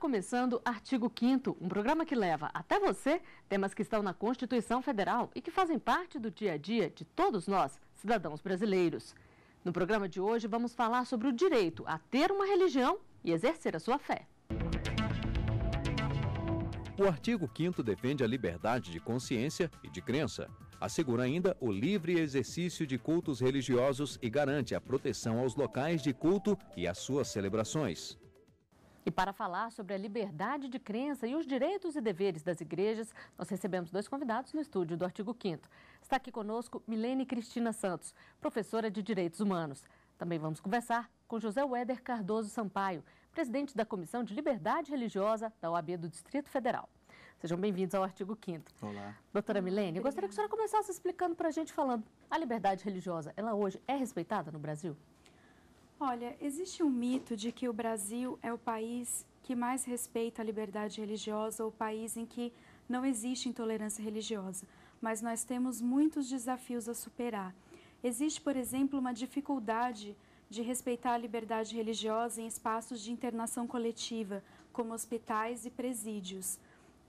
começando Artigo 5º, um programa que leva até você temas que estão na Constituição Federal e que fazem parte do dia a dia de todos nós, cidadãos brasileiros. No programa de hoje vamos falar sobre o direito a ter uma religião e exercer a sua fé. O artigo 5º defende a liberdade de consciência e de crença. Assegura ainda o livre exercício de cultos religiosos e garante a proteção aos locais de culto e às suas celebrações. E para falar sobre a liberdade de crença e os direitos e deveres das igrejas, nós recebemos dois convidados no estúdio do Artigo 5º. Está aqui conosco Milene Cristina Santos, professora de Direitos Humanos. Também vamos conversar com José Weder Cardoso Sampaio, presidente da Comissão de Liberdade Religiosa da OAB do Distrito Federal. Sejam bem-vindos ao Artigo 5º. Olá. Doutora Milene, eu gostaria que a senhora começasse explicando para a gente, falando, a liberdade religiosa, ela hoje é respeitada no Brasil? Olha, existe um mito de que o Brasil é o país que mais respeita a liberdade religiosa, ou o país em que não existe intolerância religiosa, mas nós temos muitos desafios a superar. Existe, por exemplo, uma dificuldade de respeitar a liberdade religiosa em espaços de internação coletiva, como hospitais e presídios.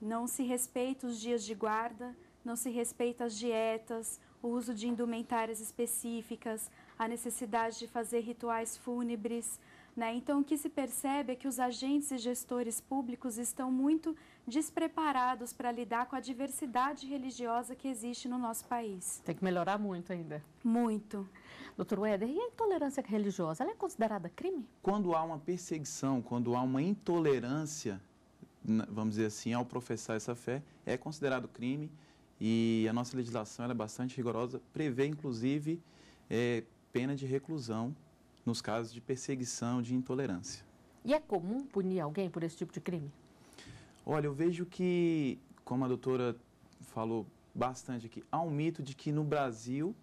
Não se respeita os dias de guarda, não se respeita as dietas, o uso de indumentárias específicas, a necessidade de fazer rituais fúnebres, né? Então, o que se percebe é que os agentes e gestores públicos estão muito despreparados para lidar com a diversidade religiosa que existe no nosso país. Tem que melhorar muito ainda. Muito. Doutor Weder, e a intolerância religiosa, ela é considerada crime? Quando há uma perseguição, quando há uma intolerância, vamos dizer assim, ao professar essa fé, é considerado crime e a nossa legislação ela é bastante rigorosa, prevê inclusive pena de reclusão nos casos de perseguição, de intolerância. E é comum punir alguém por esse tipo de crime? Olha, eu vejo que, como a doutora falou bastante aqui, há um mito de que no Brasil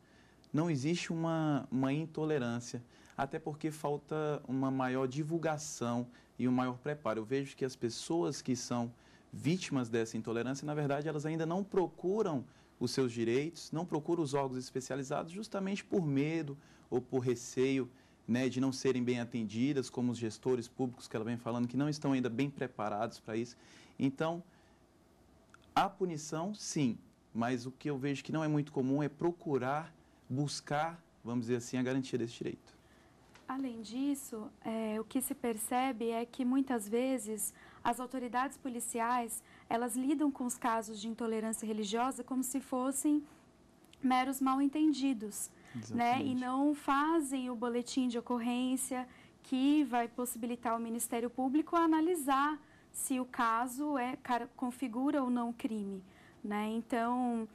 não existe uma intolerância, até porque falta uma maior divulgação e um maior preparo. Eu vejo que as pessoas que são vítimas dessa intolerância, na verdade, elas ainda não procuram os seus direitos, não procuram os órgãos especializados justamente por medo ou por receio, né, de não serem bem atendidas, como os gestores públicos que ela vem falando, que não estão ainda bem preparados para isso. Então, a punição, sim, mas o que eu vejo que não é muito comum é procurar, buscar, vamos dizer assim, a garantia desse direito. Além disso, o que se percebe é que muitas vezes as autoridades policiais, elas lidam com os casos de intolerância religiosa como se fossem meros mal-entendidos, né? E não fazem o boletim de ocorrência que vai possibilitar ao Ministério Público analisar se o caso configura ou não crime, né? Então,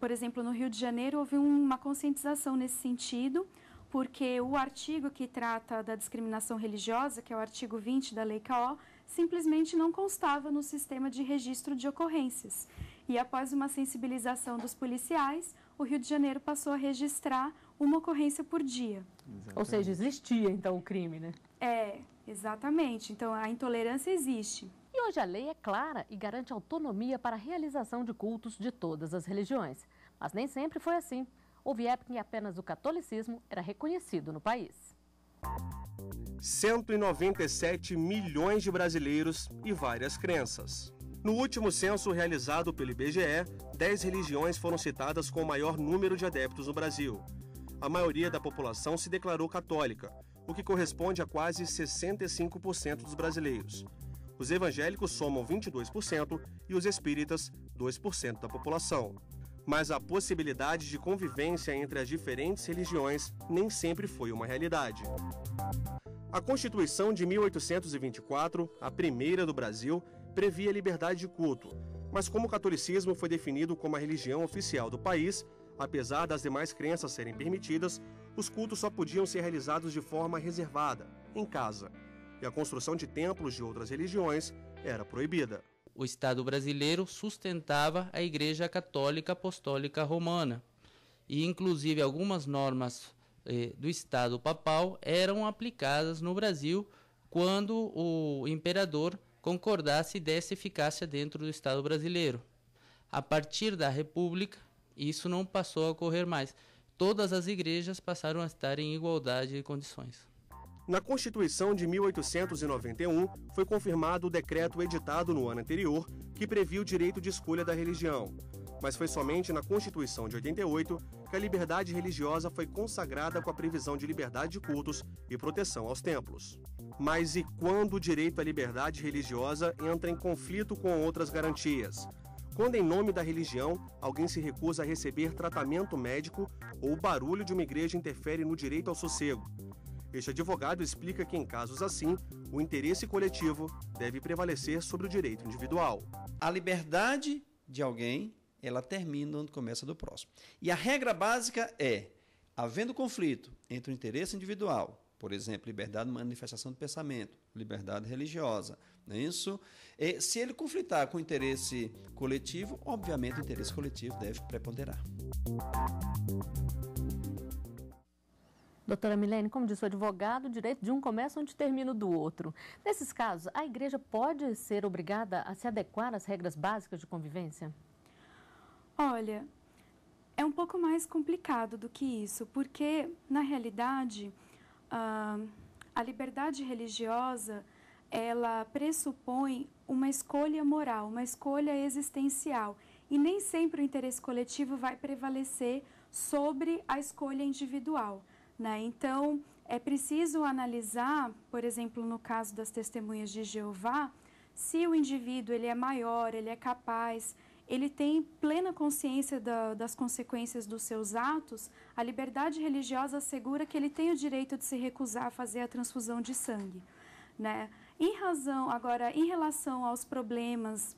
por exemplo, no Rio de Janeiro houve uma conscientização nesse sentido, porque o artigo que trata da discriminação religiosa, que é o artigo 20 da Lei CAO, simplesmente não constava no sistema de registro de ocorrências. E após uma sensibilização dos policiais, o Rio de Janeiro passou a registrar uma ocorrência por dia. Exatamente. Ou seja, existia então o crime, né? Exatamente. Então a intolerância existe. E hoje a lei é clara e garante autonomia para a realização de cultos de todas as religiões. Mas nem sempre foi assim. Houve época em que apenas o catolicismo era reconhecido no país. 197 milhões de brasileiros e várias crenças. No último censo realizado pelo IBGE, 10 religiões foram citadas com o maior número de adeptos no Brasil. A maioria da população se declarou católica, o que corresponde a quase 65% dos brasileiros. Os evangélicos somam 22% e os espíritas, 2% da população. Mas a possibilidade de convivência entre as diferentes religiões nem sempre foi uma realidade. A Constituição de 1824, a primeira do Brasil, previa a liberdade de culto, mas como o catolicismo foi definido como a religião oficial do país, apesar das demais crenças serem permitidas, os cultos só podiam ser realizados de forma reservada, em casa, e a construção de templos de outras religiões era proibida. O Estado brasileiro sustentava a Igreja Católica Apostólica Romana e, inclusive, algumas normas do Estado Papal eram aplicadas no Brasil quando o imperador concordasse e desse eficácia dentro do Estado brasileiro. A partir da República, isso não passou a ocorrer mais. Todas as igrejas passaram a estar em igualdade de condições. Na Constituição de 1891, foi confirmado o decreto editado no ano anterior que previa o direito de escolha da religião. Mas foi somente na Constituição de 88 que a liberdade religiosa foi consagrada com a previsão de liberdade de cultos e proteção aos templos. Mas e quando o direito à liberdade religiosa entra em conflito com outras garantias? Quando, em nome da religião, alguém se recusa a receber tratamento médico ou o barulho de uma igreja interfere no direito ao sossego? Este advogado explica que, em casos assim, o interesse coletivo deve prevalecer sobre o direito individual. A liberdade de alguém, ela termina onde começa a do próximo. E a regra básica é, havendo conflito entre o interesse individual, por exemplo, liberdade de manifestação de pensamento, liberdade religiosa, não é isso? E, se ele conflitar com o interesse coletivo, obviamente o interesse coletivo deve preponderar. Doutora Milene, como disse o advogado, o direito de um começa onde termina o do outro. Nesses casos, a igreja pode ser obrigada a se adequar às regras básicas de convivência? Olha, é um pouco mais complicado do que isso, porque, na realidade, a liberdade religiosa, ela pressupõe uma escolha moral, uma escolha existencial. E nem sempre o interesse coletivo vai prevalecer sobre a escolha individual, né? Então, é preciso analisar, por exemplo, no caso das testemunhas de Jeová, se o indivíduo ele é maior, ele é capaz, ele tem plena consciência das consequências dos seus atos, a liberdade religiosa assegura que ele tem o direito de se recusar a fazer a transfusão de sangue, né? Em relação aos problemas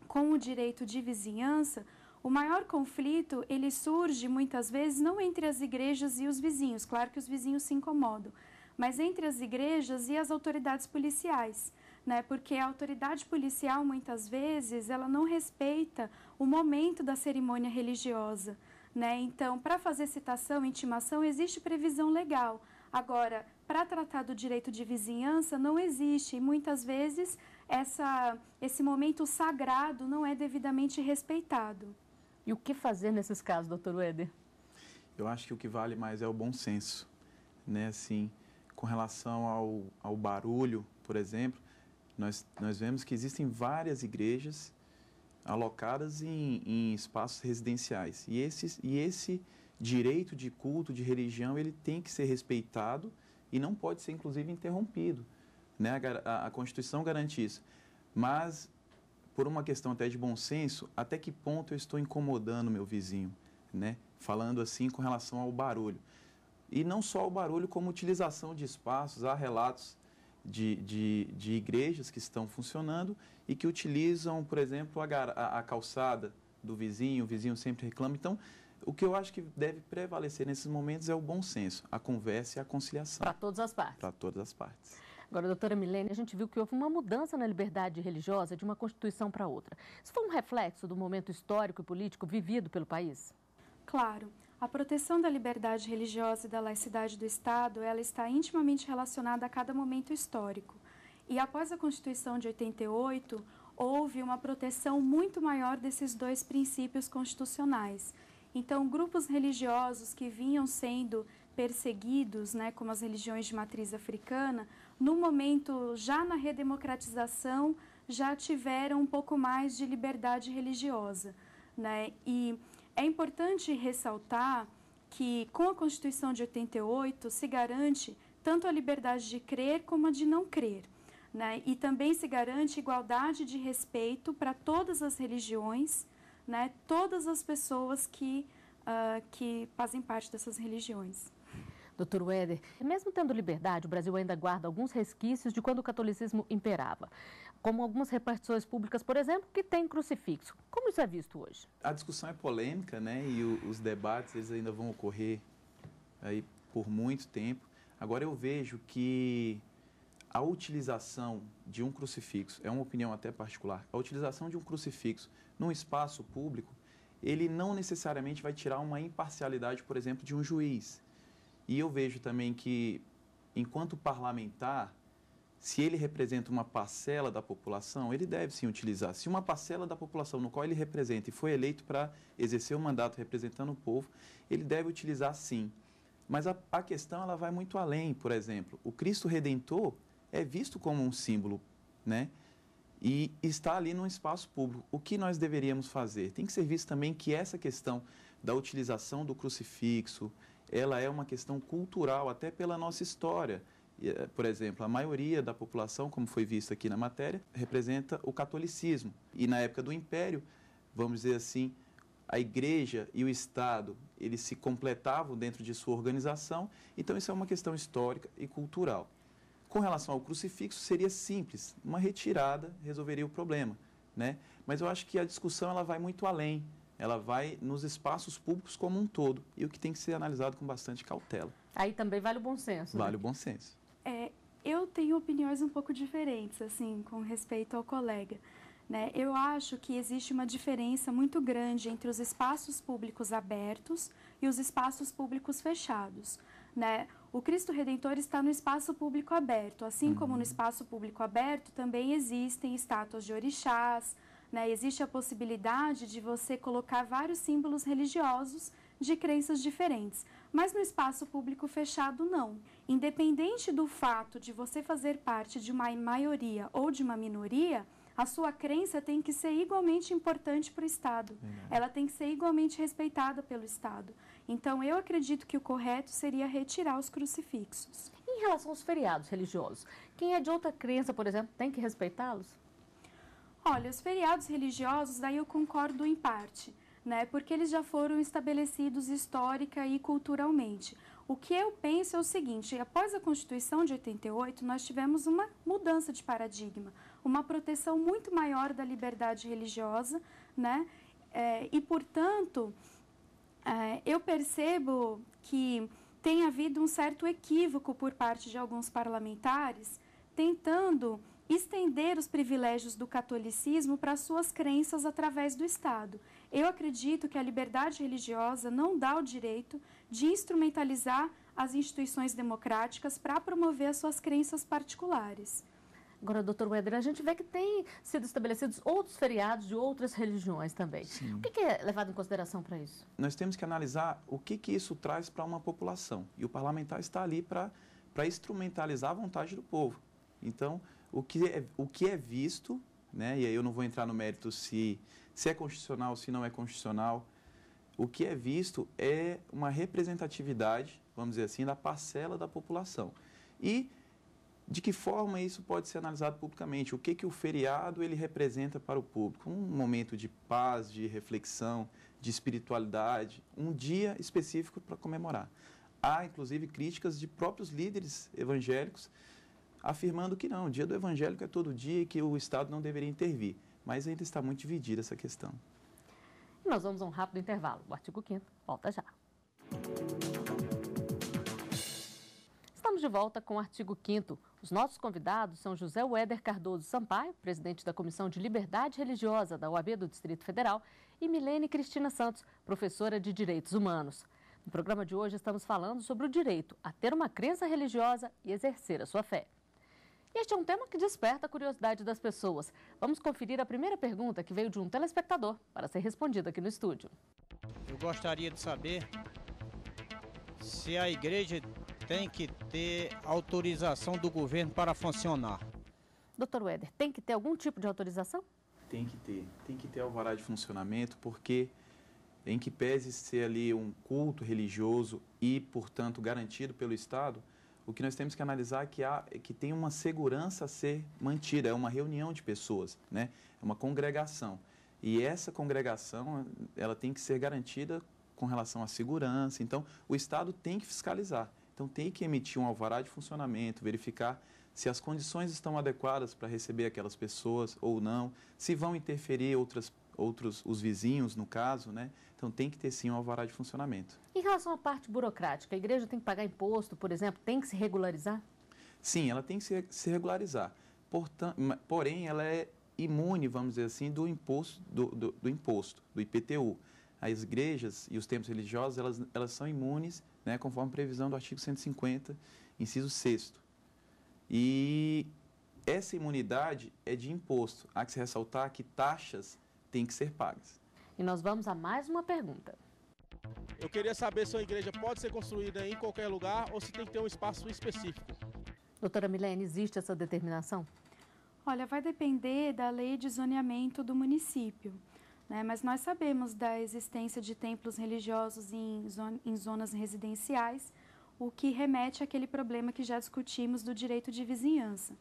com o direito de vizinhança, o maior conflito, ele surge muitas vezes não entre as igrejas e os vizinhos, claro que os vizinhos se incomodam, mas entre as igrejas e as autoridades policiais, né? Porque a autoridade policial, muitas vezes, ela não respeita o momento da cerimônia religiosa, né? Então, para fazer citação, intimação, existe previsão legal. Agora, para tratar do direito de vizinhança, não existe. E muitas vezes, esse momento sagrado não é devidamente respeitado. E o que fazer nesses casos, doutor Ueder? Eu acho que o que vale mais é o bom senso, né? Assim, com relação ao barulho, por exemplo, nós vemos que existem várias igrejas alocadas em espaços residenciais. E esse direito de culto, de religião, ele tem que ser respeitado e não pode ser, inclusive, interrompido, né? A Constituição garante isso. Mas, por uma questão até de bom senso, até que ponto eu estou incomodando meu vizinho, né? Falando assim com relação ao barulho. E não só o barulho, como utilização de espaços. Há relatos de igrejas que estão funcionando e que utilizam, por exemplo, a calçada do vizinho, o vizinho sempre reclama. Então, o que eu acho que deve prevalecer nesses momentos é o bom senso, a conversa e a conciliação. Para todas as partes. Para todas as partes. Agora, doutora Milene, a gente viu que houve uma mudança na liberdade religiosa de uma Constituição para outra. Isso foi um reflexo do momento histórico e político vivido pelo país? Claro. A proteção da liberdade religiosa e da laicidade do Estado, ela está intimamente relacionada a cada momento histórico. E após a Constituição de 88, houve uma proteção muito maior desses dois princípios constitucionais. Então, grupos religiosos que vinham sendo perseguidos, né, como as religiões de matriz africana, no momento, já na redemocratização, já tiveram um pouco mais de liberdade religiosa, né? E é importante ressaltar que, com a Constituição de 88, se garante tanto a liberdade de crer como a de não crer, né? E também se garante igualdade de respeito para todas as religiões, né? Todas as pessoas que fazem parte dessas religiões. Doutor Ueder, mesmo tendo liberdade, o Brasil ainda guarda alguns resquícios de quando o catolicismo imperava, como algumas repartições públicas, por exemplo, que têm crucifixo. Como isso é visto hoje? A discussão é polêmica, né? E os debates eles ainda vão ocorrer aí por muito tempo. Agora, eu vejo que a utilização de um crucifixo, é uma opinião até particular, a utilização de um crucifixo num espaço público, ele não necessariamente vai tirar uma imparcialidade, por exemplo, de um juiz. E eu vejo também que, enquanto parlamentar, se ele representa uma parcela da população, ele deve sim utilizar. Se uma parcela da população no qual ele representa e foi eleito para exercer o mandato representando o povo, ele deve utilizar sim. Mas a questão ela vai muito além. Por exemplo, o Cristo Redentor é visto como um símbolo, né? E está ali num espaço público. O que nós deveríamos fazer? Tem que ser visto também que essa questão da utilização do crucifixo, ela é uma questão cultural, até pela nossa história. Por exemplo, a maioria da população, como foi visto aqui na matéria, representa o catolicismo. E na época do Império, vamos dizer assim, a igreja e o Estado, eles se completavam dentro de sua organização. Então, isso é uma questão histórica e cultural. Com relação ao crucifixo, seria simples, uma retirada resolveria o problema, né? Mas eu acho que a discussão ela vai muito além, ela vai nos espaços públicos como um todo, e o que tem que ser analisado com bastante cautela. Aí também vale o bom senso, Vale né? o bom senso. Eu tenho opiniões um pouco diferentes, assim, com respeito ao colega, né? Eu acho que existe uma diferença muito grande entre os espaços públicos abertos e os espaços públicos fechados, né? O Cristo Redentor está no espaço público aberto, assim como no espaço público aberto também existem estátuas de orixás, né? Existe a possibilidade de você colocar vários símbolos religiosos de crenças diferentes, mas no espaço público fechado não. Independente do fato de você fazer parte de uma maioria ou de uma minoria, a sua crença tem que ser igualmente importante para o Estado. Ela tem que ser igualmente respeitada pelo Estado. Então, eu acredito que o correto seria retirar os crucifixos. Em relação aos feriados religiosos, quem é de outra crença, por exemplo, tem que respeitá-los? Olha, os feriados religiosos, daí eu concordo em parte, né? Porque eles já foram estabelecidos histórica e culturalmente. O que eu penso é o seguinte: após a Constituição de 88, nós tivemos uma mudança de paradigma, uma proteção muito maior da liberdade religiosa, né? E, portanto, eu percebo que tem havido um certo equívoco por parte de alguns parlamentares tentando estender os privilégios do catolicismo para suas crenças através do Estado. Eu acredito que a liberdade religiosa não dá o direito de instrumentalizar as instituições democráticas para promover as suas crenças particulares. Agora, doutor Weder, a gente vê que tem sido estabelecidos outros feriados de outras religiões também. Sim. O que é levado em consideração para isso? Nós temos que analisar o que isso traz para uma população. E o parlamentar está ali para instrumentalizar a vontade do povo. Então, o que é visto, né, e aí eu não vou entrar no mérito se é constitucional, se não é constitucional, o que é visto é uma representatividade, vamos dizer assim, da parcela da população. E de que forma isso pode ser analisado publicamente? O que o feriado ele representa para o público? Um momento de paz, de reflexão, de espiritualidade, um dia específico para comemorar. Há, inclusive, críticas de próprios líderes evangélicos afirmando que não, o dia do evangélico é todo dia e que o Estado não deveria intervir. Mas ainda está muito dividida essa questão. E nós vamos a um rápido intervalo. O artigo 5º volta já. Estamos de volta com o artigo 5º. Os nossos convidados são José Weder Cardoso Sampaio, presidente da Comissão de Liberdade Religiosa da OAB do Distrito Federal, e Milene Cristina Santos, professora de Direitos Humanos. No programa de hoje estamos falando sobre o direito a ter uma crença religiosa e exercer a sua fé. Este é um tema que desperta a curiosidade das pessoas. Vamos conferir a primeira pergunta que veio de um telespectador para ser respondida aqui no estúdio. Eu gostaria de saber se a igreja tem que ter autorização do governo para funcionar. Doutor Weder, tem que ter algum tipo de autorização? Tem que ter alvará de funcionamento, porque em que pese ser ali um culto religioso e, portanto, garantido pelo Estado, o que nós temos que analisar é que tem uma segurança a ser mantida, é uma reunião de pessoas, né? É uma congregação. E essa congregação, ela tem que ser garantida com relação à segurança. Então, o Estado tem que fiscalizar. Então, tem que emitir um alvará de funcionamento, verificar se as condições estão adequadas para receber aquelas pessoas ou não, se vão interferir os vizinhos, no caso, né? Então, tem que ter, sim, um alvará de funcionamento. Em relação à parte burocrática, a igreja tem que pagar imposto, por exemplo, tem que se regularizar? Sim, ela tem que se regularizar. Porém, ela é imune, vamos dizer assim, do imposto, do IPTU. As igrejas e os templos religiosos, elas são imunes, né, conforme previsão do artigo 150, inciso 6º. E essa imunidade é de imposto. Há que se ressaltar que taxas têm que ser pagas. E nós vamos a mais uma pergunta. Eu queria saber se a igreja pode ser construída em qualquer lugar ou se tem que ter um espaço específico. Doutora Milene, existe essa determinação? Olha, vai depender da lei de zoneamento do município, né? Mas nós sabemos da existência de templos religiosos em zonas residenciais, o que remete àquele problema que já discutimos do direito de vizinhança.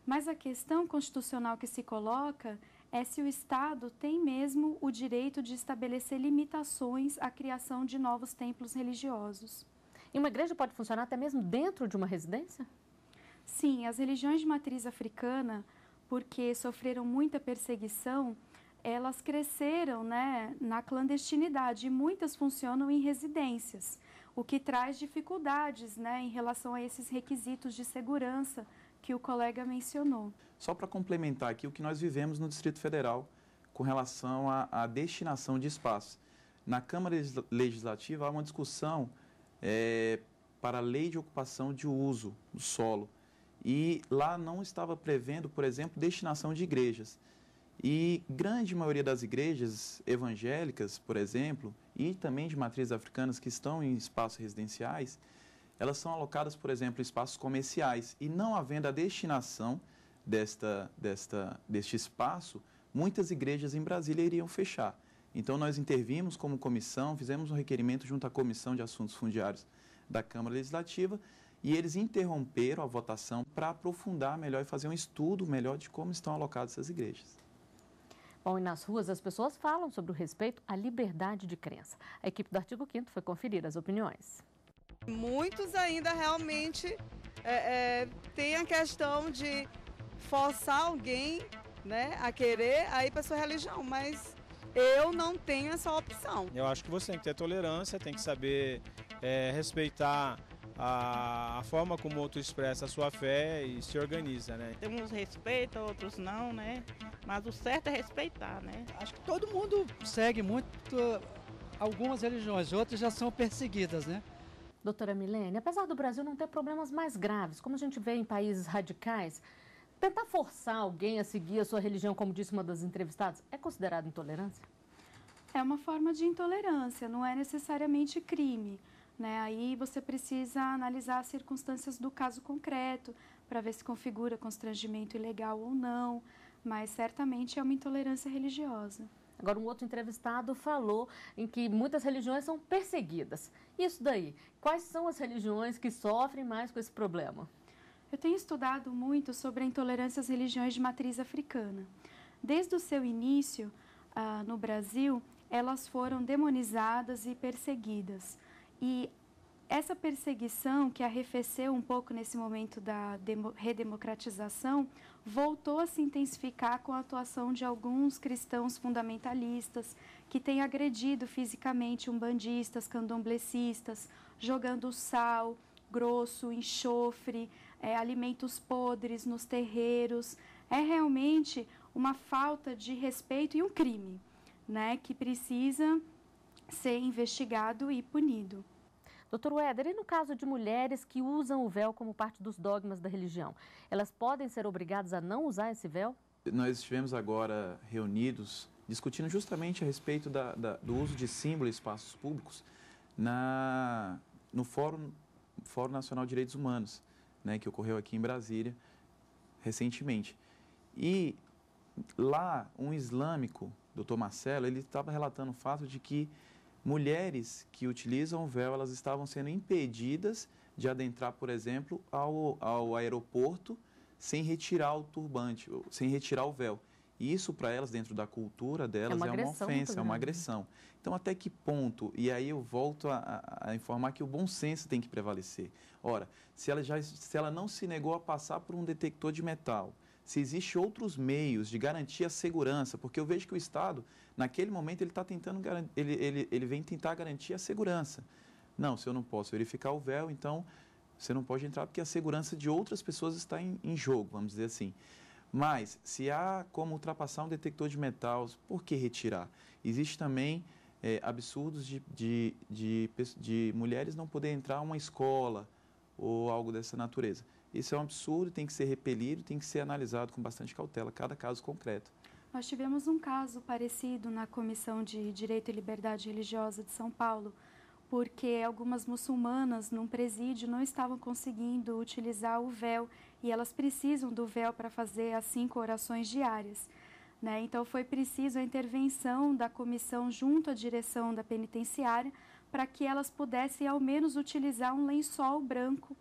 Mas a questão constitucional que se coloca é se o Estado tem mesmo o direito de estabelecer limitações à criação de novos templos religiosos. E uma igreja pode funcionar até mesmo dentro de uma residência? Sim, as religiões de matriz africana, porque sofreram muita perseguição, elas cresceram, né, na clandestinidade e muitas funcionam em residências, o que traz dificuldades, né, em relação a esses requisitos de segurança que o colega mencionou. Só para complementar aqui o que nós vivemos no Distrito Federal com relação à destinação de espaços. Na Câmara Legislativa há uma discussão para a lei de ocupação de uso do solo. E lá não estava prevendo, por exemplo, destinação de igrejas. E grande maioria das igrejas evangélicas, por exemplo, e também de matrizes africanas que estão em espaços residenciais, elas são alocadas, por exemplo, em espaços comerciais. E não havendo a destinação deste espaço, muitas igrejas em Brasília iriam fechar. Então, nós intervimos como comissão, fizemos um requerimento junto à Comissão de Assuntos Fundiários da Câmara Legislativa e eles interromperam a votação para aprofundar melhor e fazer um estudo melhor de como estão alocadas essas igrejas. Bom, e nas ruas as pessoas falam sobre o respeito à liberdade de crença. A equipe do Artigo 5º foi conferir as opiniões. Muitos ainda realmente têm a questão de forçar alguém, né, a querer a ir para sua religião, mas eu não tenho essa opção. Eu acho que você tem que ter tolerância, tem que saber respeitar a forma como o outro expressa a sua fé e se organiza, né? Uns respeitam, outros não, né? Mas o certo é respeitar, né? Acho que todo mundo segue muito algumas religiões, outras já são perseguidas, né? Doutora Milene, apesar do Brasil não ter problemas mais graves, como a gente vê em países radicais, tentar forçar alguém a seguir a sua religião, como disse uma das entrevistadas, é considerado intolerância? É uma forma de intolerância, não é necessariamente crime, né? Aí você precisa analisar as circunstâncias do caso concreto para ver se configura constrangimento ilegal ou não, mas certamente é uma intolerância religiosa. Agora, um outro entrevistado falou em que muitas religiões são perseguidas. Isso daí, quais são as religiões que sofrem mais com esse problema? Eu tenho estudado muito sobre a intolerância às religiões de matriz africana. Desde o seu início, no Brasil, elas foram demonizadas e perseguidas. E essa perseguição, que arrefeceu um pouco nesse momento da redemocratização, voltou a se intensificar com a atuação de alguns cristãos fundamentalistas que têm agredido fisicamente umbandistas, candomblecistas, jogando sal grosso, enxofre, alimentos podres nos terreiros. É realmente uma falta de respeito e um crime, né, que precisa ser investigado e punido. Doutor Weder, e no caso de mulheres que usam o véu como parte dos dogmas da religião, elas podem ser obrigadas a não usar esse véu? Nós estivemos agora reunidos discutindo justamente a respeito do uso de símbolo em espaços públicos no Fórum Nacional de Direitos Humanos, né, que ocorreu aqui em Brasília recentemente. E lá, um islâmico, doutor Marcelo, ele estava relatando o fato de que mulheres que utilizam o véu, elas estavam sendo impedidas de adentrar, por exemplo, ao aeroporto sem retirar o turbante, sem retirar o véu. E isso, para elas, dentro da cultura delas, é uma ofensa, é uma agressão. Então, até que ponto? E aí eu volto a informar que o bom senso tem que prevalecer. Ora, se ela não se negou a passar por um detector de metal, se existem outros meios de garantir a segurança, porque eu vejo que o Estado, naquele momento, ele vem tentar garantir a segurança. Não, se eu não posso verificar o véu, então você não pode entrar porque a segurança de outras pessoas está em jogo, vamos dizer assim. Mas, se há como ultrapassar um detector de metal, por que retirar? Existe também absurdos de mulheres não poderem entrar a uma escola ou algo dessa natureza. Isso é um absurdo, tem que ser repelido, tem que ser analisado com bastante cautela, cada caso concreto. Nós tivemos um caso parecido na Comissão de Direito e Liberdade Religiosa de São Paulo, porque algumas muçulmanas num presídio não estavam conseguindo utilizar o véu e elas precisam do véu para fazer as 5 orações diárias, né? Então foi preciso a intervenção da comissão junto à direção da penitenciária para que elas pudessem ao menos utilizar um lençol branco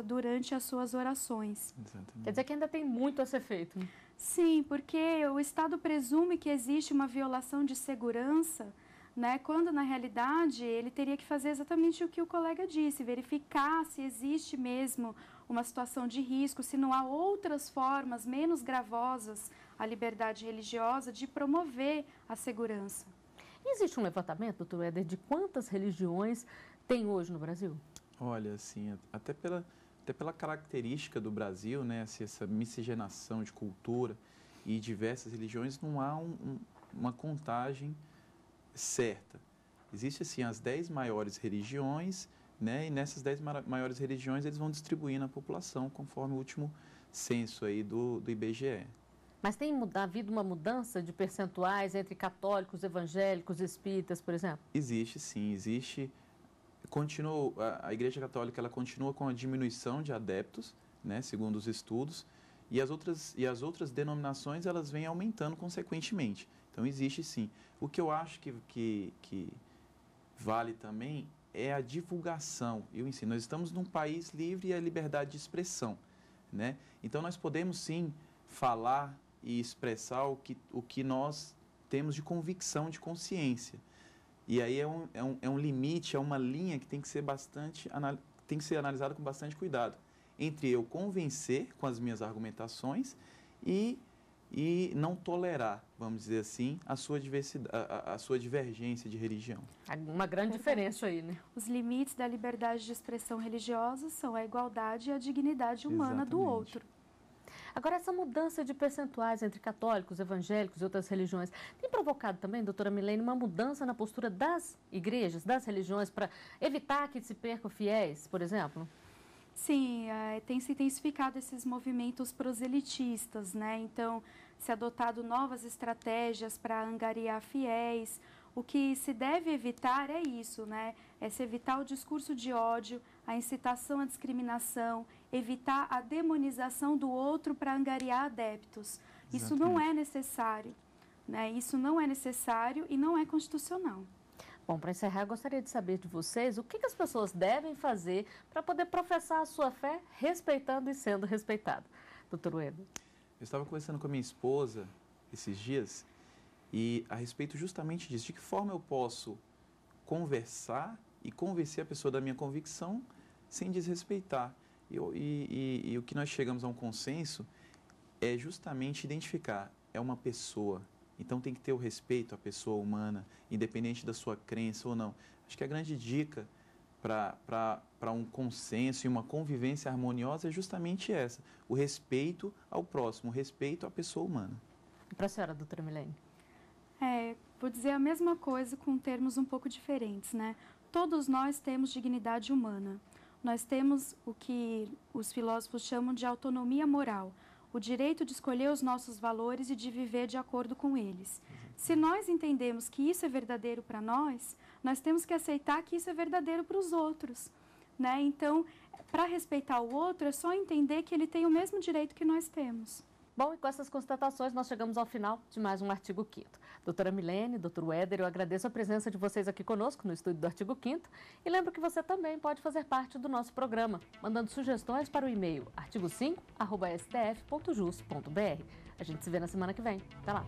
durante as suas orações. Exatamente. Quer dizer que ainda tem muito a ser feito, né? Sim, porque o Estado presume que existe uma violação de segurança, né, quando na realidade ele teria que fazer exatamente o que o colega disse, verificar se existe mesmo uma situação de risco, se não há outras formas menos gravosas à liberdade religiosa de promover a segurança. Existe um levantamento, doutor Éder, de quantas religiões tem hoje no Brasil? Olha, assim, até pela característica do Brasil, né, assim, essa miscigenação de cultura e diversas religiões, não há uma contagem certa. Existem, assim, as 10 maiores religiões, né, e nessas 10 maiores religiões eles vão distribuindo a população conforme o último censo aí do IBGE. Mas tem havido uma mudança de percentuais entre católicos, evangélicos, espíritas, por exemplo? Existe, sim, existe. A Igreja Católica ela continua com a diminuição de adeptos, né, segundo os estudos, e as outras denominações elas vêm aumentando consequentemente. Então existe sim. O que eu acho que vale também é a divulgação e o ensino. Nós estamos num país livre e a liberdade de expressão, né? Então nós podemos sim falar e expressar o que nós temos de convicção, de consciência. E aí é um limite, é uma linha que tem que ser analisada com bastante cuidado. Entre eu convencer com as minhas argumentações e não tolerar, vamos dizer assim, a sua divergência de religião. Uma grande diferença aí, né? Os limites da liberdade de expressão religiosa são a igualdade e a dignidade humana do outro. Agora, essa mudança de percentuais entre católicos, evangélicos e outras religiões tem provocado também, doutora Milene, uma mudança na postura das igrejas, das religiões, para evitar que se percam fiéis, por exemplo? Sim, tem se intensificado esses movimentos proselitistas, né? Então, se adotado novas estratégias para angariar fiéis. O que se deve evitar é isso, né? É se evitar o discurso de ódio, a incitação à discriminação, evitar a demonização do outro para angariar adeptos. Exatamente. Isso não é necessário, né? Isso não é necessário e não é constitucional. Bom, para encerrar, eu gostaria de saber de vocês o que as pessoas devem fazer para poder professar a sua fé respeitando e sendo respeitado. Doutor Éder. Eu estava conversando com a minha esposa esses dias e a respeito justamente disso, de que forma eu posso conversar e convencer a pessoa da minha convicção sem desrespeitar. E o que nós chegamos a um consenso é justamente identificar, é uma pessoa, então tem que ter o respeito à pessoa humana, independente da sua crença ou não. Acho que a grande dica para um consenso e uma convivência harmoniosa é justamente essa, o respeito ao próximo, o respeito à pessoa humana. E para a senhora, doutora Milene? Vou dizer a mesma coisa com termos um pouco diferentes, né? Todos nós temos dignidade humana. Nós temos o que os filósofos chamam de autonomia moral, o direito de escolher os nossos valores e de viver de acordo com eles. Se nós entendemos que isso é verdadeiro para nós temos que aceitar que isso é verdadeiro para os outros, né? Então, para respeitar o outro, é só entender que ele tem o mesmo direito que nós temos. Bom, e com essas constatações, nós chegamos ao final de mais um Artigo 5º. Doutora Milene, doutor Éder, eu agradeço a presença de vocês aqui conosco no estúdio do Artigo 5º e lembro que você também pode fazer parte do nosso programa, mandando sugestões para o e-mail artigo5@stf.jus.br. A gente se vê na semana que vem. Até lá!